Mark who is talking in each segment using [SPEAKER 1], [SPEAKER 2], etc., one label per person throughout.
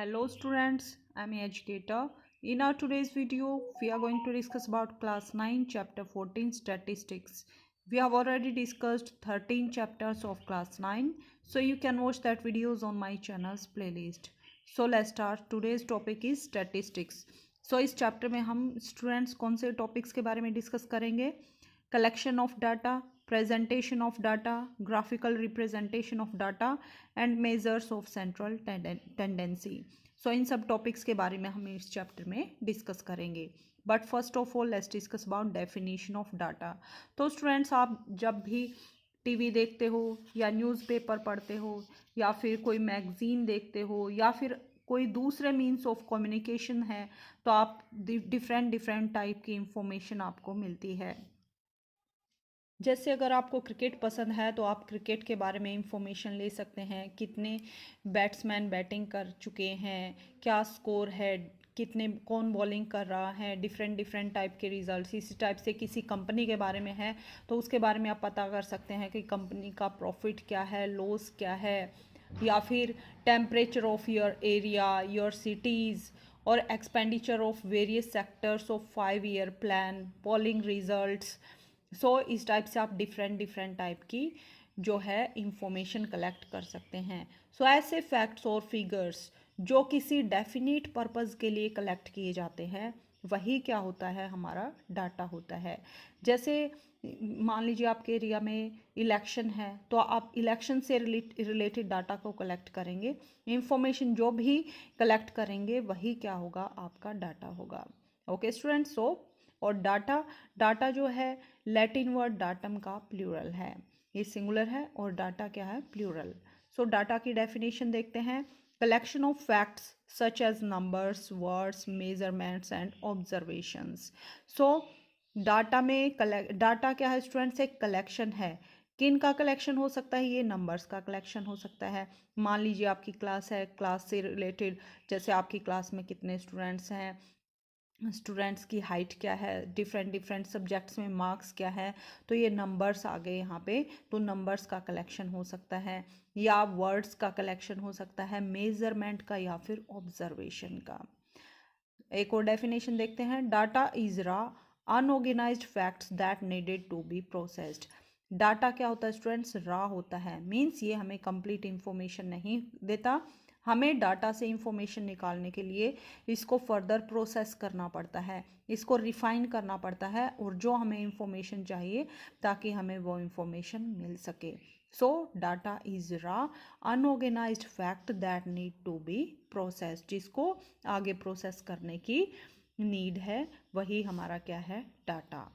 [SPEAKER 1] Hello students, I'm a educator. In our today's video, we are going to discuss about class 9 chapter 14 statistics. We have already discussed 13 chapters of class 9, so you can watch that videos on my channel's playlist. So let's start. Today's topic is statistics. So इस chapter में हम students कौन से topics के बारे में discuss करेंगे? Collection of data, presentation of data, graphical representation of data and measures of central tendency. So इन सब टॉपिक्स के बारे में हम इस चैप्टर में डिस्कस करेंगे. But first of all let's discuss about definition of data. तो स्टूडेंट्स, आप जब भी टीवी देखते हो या न्यूज़पेपर पढ़ते हो या फिर कोई मैगजीन देखते हो या फिर कोई दूसरे मीन्स ऑफ कम्युनिकेशन है, तो आप डिफरेंट टाइप की इंफॉर्मेशन आपको मिलती है. जैसे अगर आपको क्रिकेट पसंद है तो आप क्रिकेट के बारे में इंफॉर्मेशन ले सकते हैं. कितने बैट्समैन बैटिंग कर चुके हैं, क्या स्कोर है, कितने कौन बॉलिंग कर रहा है, डिफरेंट टाइप के रिजल्ट्स. इसी टाइप से किसी कंपनी के बारे में है तो उसके बारे में आप पता कर सकते हैं कि कंपनी का प्रॉफिट क्या है, लॉस क्या है, या फिर temperature of your area, your cities और expenditure of various sectors of 5 year plan, polling results. So इस टाइप से आप डिफरेंट टाइप की जो है इंफॉर्मेशन कलेक्ट कर सकते हैं. सो ऐसे फैक्ट्स और फिगर्स जो किसी डेफिनेट पर्पस के लिए कलेक्ट किए जाते हैं वही क्या होता है, हमारा डाटा होता है. जैसे मान लीजिए आपके एरिया में इलेक्शन है तो आप इलेक्शन से रिलेटेड डाटा को कलेक्ट करेंगे. इंफॉर्मेशन जो भी कलेक्ट करेंगे वही क्या होगा, आपका डाटा होगा. Okay students. सो और डाटा जो है लैटिन वर्ड डाटम का प्लूरल है. ये सिंगुलर है और डाटा क्या है, प्लूरल. सो डाटा की डेफिनेशन देखते हैं. Collection of facts such as numbers, words, measurements and observations. So data क्या है स्टूडेंट्स, एक कलेक्शन है. किन का कलेक्शन हो सकता है, ये नंबर्स का कलेक्शन हो सकता है. मान लीजिए आपकी क्लास है, क्लास से रिलेटेड जैसे आपकी क्लास में कितने स्टूडेंट्स हैं, स्टूडेंट्स की हाइट क्या है, डिफरेंट सब्जेक्ट्स में मार्क्स क्या है, तो ये नंबर्स आ गए यहाँ पे. तो नंबर्स का कलेक्शन हो सकता है या वर्ड्स का कलेक्शन हो सकता है, मेजरमेंट का या फिर ऑब्जर्वेशन का. एक और डेफिनेशन देखते हैं. Data is raw unorganized facts that needed to be processed. Data क्या होता है स्टूडेंट्स, रॉ होता है. मीन्स ये हमें कंप्लीट इंफॉर्मेशन नहीं देता. हमें डाटा से इंफॉर्मेशन निकालने के लिए इसको फर्दर प्रोसेस करना पड़ता है, इसको रिफाइन करना पड़ता है और जो हमें इंफॉर्मेशन चाहिए ताकि हमें वो इंफॉर्मेशन मिल सके. So data is raw unorganized fact that need to be processed. जिसको आगे प्रोसेस करने की नीड है वही हमारा क्या है, डाटा.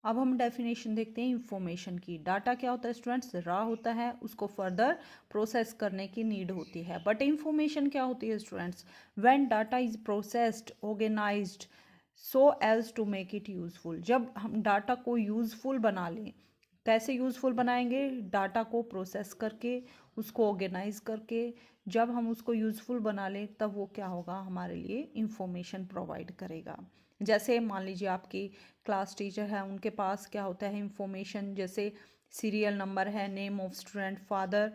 [SPEAKER 1] अब हम डेफिनेशन देखते हैं इंफॉर्मेशन की. डाटा क्या होता है स्टूडेंट्स, रॉ होता है, उसको फर्दर प्रोसेस करने की नीड होती है. बट इंफॉर्मेशन क्या होती है students, when data is processed organized so as to make it useful. जब हम डाटा को यूजफुल बना लें, कैसे यूजफुल बनाएंगे, डाटा को प्रोसेस करके, उसको ऑर्गेनाइज करके. जब हम उसको यूजफुल बना लें तब वो क्या होगा, हमारे लिए इंफॉर्मेशन प्रोवाइड करेगा. जैसे मान लीजिए आपकी क्लास टीचर है, उनके पास क्या होता है इंफॉर्मेशन, जैसे सीरियल नंबर है, name of student, father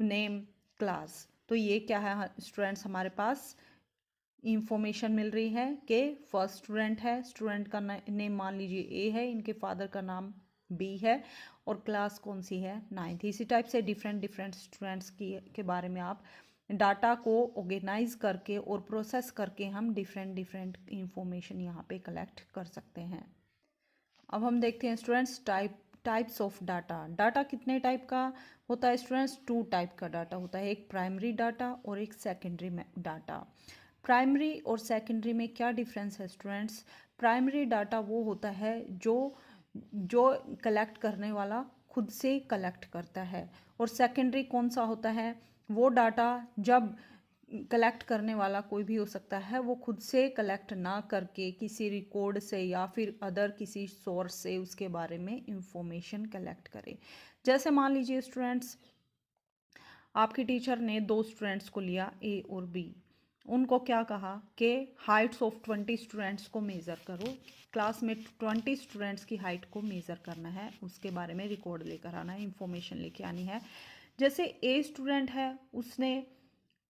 [SPEAKER 1] name, class. तो ये क्या है स्टूडेंट्स, हमारे पास इंफॉर्मेशन मिल रही है कि फर्स्ट स्टूडेंट है, स्टूडेंट का नेम मान लीजिए ए है, इनके फादर का नाम बी है और क्लास कौन सी है, 9th. इसी टाइप से डिफरेंट स्टूडेंट्स की के बारे में आप डाटा को ऑर्गेनाइज करके और प्रोसेस करके हम डिफरेंट इंफॉर्मेशन यहाँ पे कलेक्ट कर सकते हैं. अब हम देखते हैं students types of data. Data कितने टाइप का होता है स्टूडेंट्स, 2 टाइप का डाटा होता है. एक प्राइमरी डाटा और एक सेकेंडरी डाटा. प्राइमरी और सेकेंडरी में क्या डिफरेंस है स्टूडेंट्स, प्राइमरी डाटा वो होता है जो कलेक्ट करने वाला खुद से कलेक्ट करता है. और सेकेंडरी कौन सा होता है, वो डाटा जब कलेक्ट करने वाला कोई भी हो सकता है, वो खुद से कलेक्ट ना करके किसी रिकॉर्ड से या फिर अदर किसी सोर्स से उसके बारे में इंफॉर्मेशन कलेक्ट करे. जैसे मान लीजिए स्टूडेंट्स, आपकी टीचर ने 2 स्टूडेंट्स को लिया, ए और बी. उनको क्या कहा कि हाइट्स ऑफ 20 स्टूडेंट्स को मेज़र करो. क्लास में 20 स्टूडेंट्स की हाइट को मेज़र करना है, उसके बारे में रिकॉर्ड लेकर आना है, इंफॉर्मेशन लेके आनी है. जैसे ए स्टूडेंट है, उसने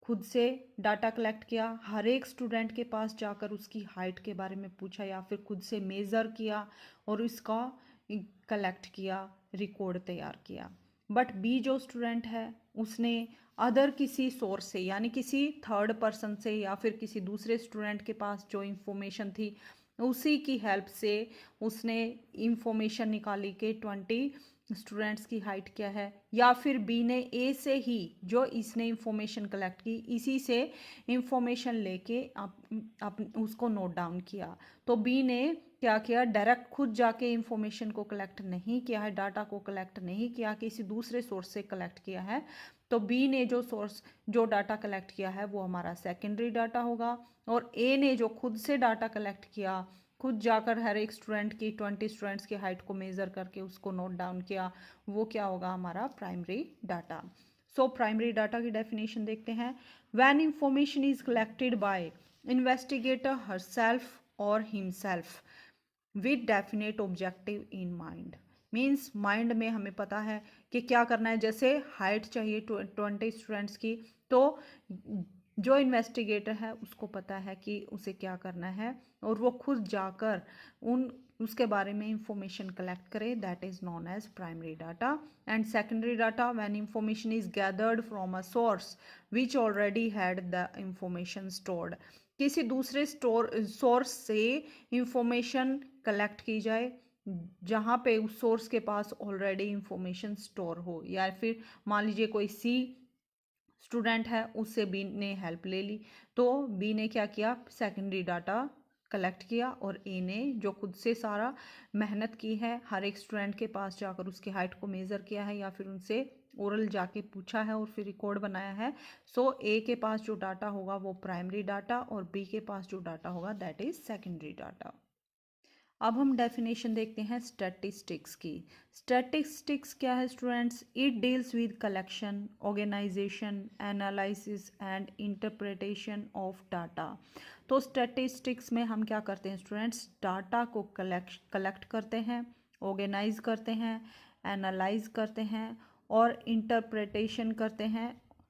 [SPEAKER 1] खुद से डाटा कलेक्ट किया, हर एक स्टूडेंट के पास जाकर उसकी हाइट के बारे में पूछा या फिर खुद से मेज़र किया और इसका कलेक्ट किया, रिकॉर्ड तैयार किया। बट बी जो स्टूडेंट है उसने अदर किसी सोर्स से यानी किसी थर्ड पर्सन से या फिर किसी दूसरे स्टूडेंट के पास जो इंफॉर्मेशन थी उसी की हेल्प से उसने इंफॉर्मेशन निकाली कि 20 स्टूडेंट्स की हाइट क्या है, या फिर बी ने ए से ही जो इसने इंफॉर्मेशन कलेक्ट की इसी से इंफॉर्मेशन लेके उसको नोट डाउन किया। तो बी ने क्या किया, डायरेक्ट खुद जाके इंफॉर्मेशन को कलेक्ट नहीं किया है, डाटा को कलेक्ट नहीं किया, किसी दूसरे सोर्स से कलेक्ट किया है। तो बी ने जो डाटा कलेक्ट किया है वो हमारा सेकेंडरी डाटा होगा, और ए ने जो खुद से डाटा कलेक्ट किया, खुद जाकर हर एक स्टूडेंट की 20 स्टूडेंट्स की हाइट को मेज़र करके उसको नोट डाउन किया, वो क्या होगा, हमारा primary data. So primary data की डेफिनेशन देखते हैं। When information is collected by investigator herself और himself with definite objective in mind. Means mind में हमें पता है कि क्या करना है। जैसे हाइट चाहिए 20 स्टूडेंट्स की, तो जो इन्वेस्टिगेटर है उसको पता है कि उसे क्या करना है और वो खुद जाकर उसके बारे में इंफॉर्मेशन कलेक्ट करे, that is known as primary data. And secondary data when information is gathered from a source which already had the information stored. किसी दूसरे सोर्स से इंफॉर्मेशन कलेक्ट की जाए जहाँ पे उस सोर्स के पास ऑलरेडी इंफॉर्मेशन स्टोर हो, या फिर मान लीजिए कोई सी स्टूडेंट है उससे बी ने हेल्प ले ली, तो बी ने क्या किया, सेकेंडरी डाटा कलेक्ट किया, और ए ने जो खुद से सारा मेहनत की है, हर एक स्टूडेंट के पास जाकर उसकी हाइट को मेज़र किया है या फिर उनसे ओरल जाके पूछा है और फिर रिकॉर्ड बनाया है। सो ए के पास जो डाटा होगा वो प्राइमरी डाटा और बी के पास जो डाटा होगा दैट इज सेकेंडरी डाटा। अब हम डेफिनेशन देखते हैं स्टैटिस्टिक्स की। स्टैटिस्टिक्स क्या है students? It deals with collection, organization, analysis and interpretation of data. तो स्टैटिस्टिक्स में हम क्या करते हैं स्टूडेंट्स? डाटा को कलेक्ट करते हैं, ऑर्गेनाइज करते हैं, एनालाइज करते हैं और इंटरप्रिटेशन करते हैं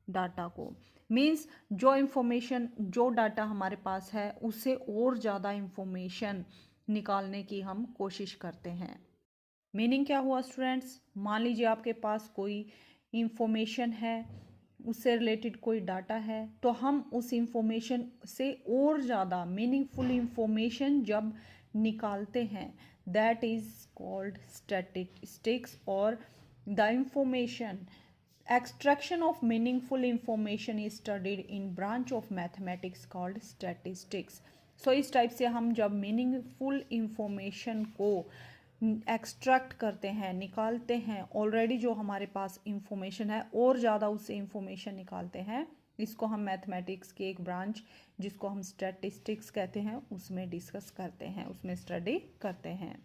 [SPEAKER 1] डाटा को। मीन्स जो इंफॉर्मेशन, जो डाटा हमारे पास है उससे और ज़्यादा इंफॉर्मेशन निकालने की हम कोशिश करते हैं। मीनिंग क्या हुआ स्टूडेंट्स? मान लीजिए आपके पास कोई इंफॉर्मेशन है, उससे रिलेटेड कोई डाटा है, तो हम उस इंफॉर्मेशन से और ज़्यादा मीनिंगफुल इंफॉर्मेशन जब निकालते हैं दैट इज़ कॉल्ड स्टैटिस्टिक्स। और the information extraction of meaningful information is studied in branch of mathematics called statistics। सो इस टाइप से हम जब मीनिंगफुल इंफॉर्मेशन को एक्सट्रैक्ट करते हैं, निकालते हैं, ऑलरेडी जो हमारे पास इंफॉर्मेशन है और ज़्यादा उससे इंफॉर्मेशन निकालते हैं, इसको हम मैथमेटिक्स के एक ब्रांच जिसको हम स्टैटिस्टिक्स कहते हैं उसमें डिस्कस करते हैं, उसमें स्टडी करते हैं।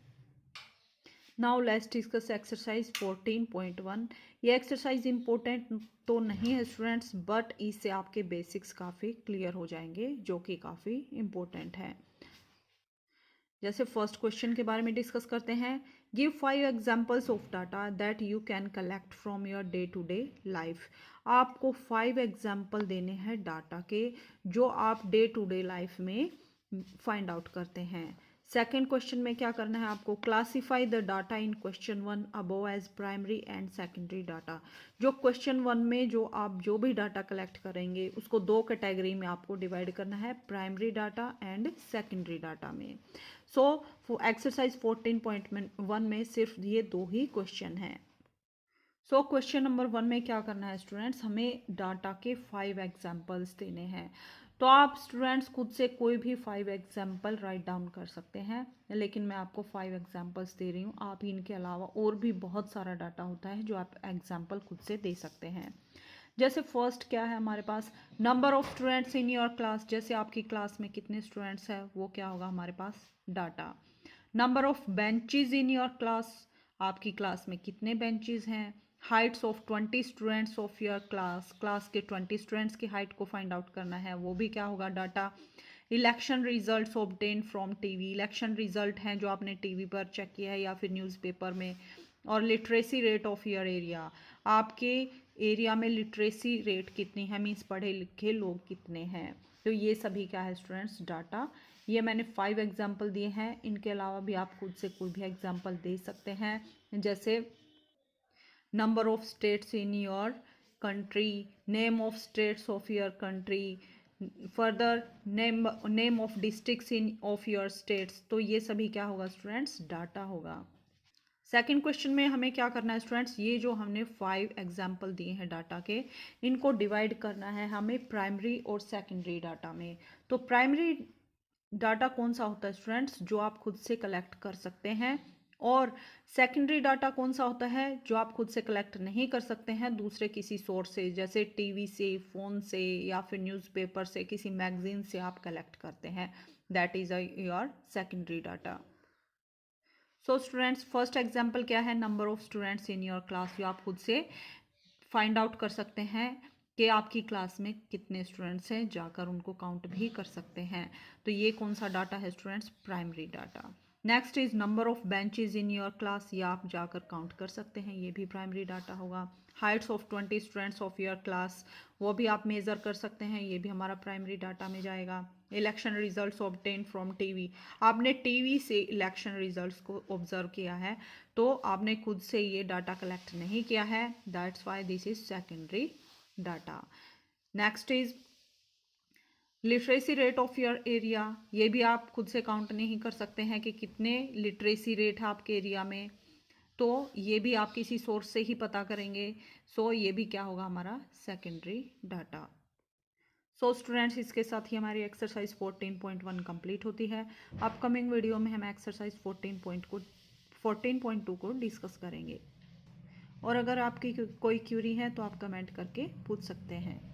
[SPEAKER 1] Now let's discuss exercise 14.1। ये एक्सरसाइज इंपॉर्टेंट तो नहीं है स्टूडेंट्स, बट इससे आपके बेसिक्स काफ़ी क्लियर हो जाएंगे जो कि काफ़ी इंपॉर्टेंट है। जैसे फर्स्ट क्वेश्चन के बारे में डिस्कस करते हैं। Give 5 examples of data that you can collect from your day to day life. आपको 5 एग्जाम्पल देने हैं डाटा के जो आप डे टू डे लाइफ में फाइंड आउट करते हैं। सेकेंड क्वेश्चन में क्या करना है आपको? Classify the data in question 1 above as primary and secondary data. जो क्वेश्चन 1 में जो आप जो भी डाटा कलेक्ट करेंगे उसको दो कैटेगरी में आपको डिवाइड करना है, primary data and secondary data में। सो एक्सरसाइज 14.1 में सिर्फ ये दो ही क्वेश्चन हैं। सो क्वेश्चन नंबर 1 में क्या करना है स्टूडेंट्स? हमें डाटा के 5 एग्जाम्पल्स देने हैं। तो आप स्टूडेंट्स खुद से कोई भी 5 एग्जाम्पल राइट डाउन कर सकते हैं, लेकिन मैं आपको 5 एग्जाम्पल्स दे रही हूँ। आप इनके अलावा और भी बहुत सारा डाटा होता है जो आप एग्जाम्पल खुद से दे सकते हैं। जैसे फर्स्ट क्या है हमारे पास? Number of students in your class. जैसे आपकी क्लास में कितने स्टूडेंट्स हैं वो क्या होगा हमारे पास? Data. Number of benches in your class. आपकी क्लास में कितने बेंचेस हैं? Heights of 20 students of your class. Class के 20 स्टूडेंट्स की हाइट को फाइंड आउट करना है, वो भी क्या होगा? Data. Election results obtain from TV. Election result हैं जो आपने टीवी पर चेक किया है या फिर न्यूज़पेपर में और literacy rate of your area, आपके एरिया में लिटरेसी रेट कितनी है, मीन्स पढ़े लिखे लोग कितने हैं। तो ये सभी क्या है स्टूडेंट्स, डाटा। ये मैंने 5 एग्जाम्पल दिए हैं, इनके अलावा भी आप खुद से कोई भी एग्जाम्पल दे सकते हैं, जैसे number of states in your country, name of states of your country, further name of districts in of your states. तो ये सभी क्या होगा स्टूडेंट्स, डाटा होगा। सेकंड क्वेश्चन में हमें क्या करना है स्टूडेंट्स, ये जो हमने 5 एग्जाम्पल दिए हैं डाटा के, इनको डिवाइड करना है हमें प्राइमरी और सेकेंडरी डाटा में। तो प्राइमरी डाटा कौन सा होता है स्टूडेंट्स, जो आप खुद से कलेक्ट कर सकते हैं, और सेकेंडरी डाटा कौन सा होता है जो आप खुद से कलेक्ट नहीं कर सकते हैं, दूसरे किसी सोर्स से, जैसे टीवी से, फ़ोन से, या फिर न्यूज़पेपर से, किसी मैगजीन से आप कलेक्ट करते हैं, that is your secondary data. So students, first example क्या है, number of students in your class, जो आप खुद से फाइंड आउट कर सकते हैं कि आपकी क्लास में कितने स्टूडेंट्स हैं, जाकर उनको काउंट भी कर सकते हैं। तो ये कौन सा डाटा है students, primary data. Next is number of benches in your class, ये आप जाकर काउंट कर सकते हैं, ये भी प्राइमरी डाटा होगा। Heights of 20 students of your class, वो भी आप मेज़र कर सकते हैं, ये भी हमारा प्राइमरी डाटा में जाएगा। Election results obtain from TV, आपने टीवी से इलेक्शन रिजल्ट्स को ऑब्जर्व किया है, तो आपने खुद से ये डाटा कलेक्ट नहीं किया है, that's why this is secondary data. Next is literacy rate of your area, ये भी आप खुद से काउंट नहीं कर सकते हैं कि कितने लिटरेसी रेट है आपके एरिया में, तो ये भी आप किसी सोर्स से ही पता करेंगे। सो ये भी क्या होगा, हमारा सेकेंडरी डाटा। सो स्टूडेंट्स, इसके साथ ही हमारी एक्सरसाइज 14.1 कंप्लीट होती है। अपकमिंग वीडियो में हम एक्सरसाइज 14.2 को डिस्कस करेंगे। और अगर आपकी कोई क्यूरी है तो आप कमेंट करके पूछ सकते हैं।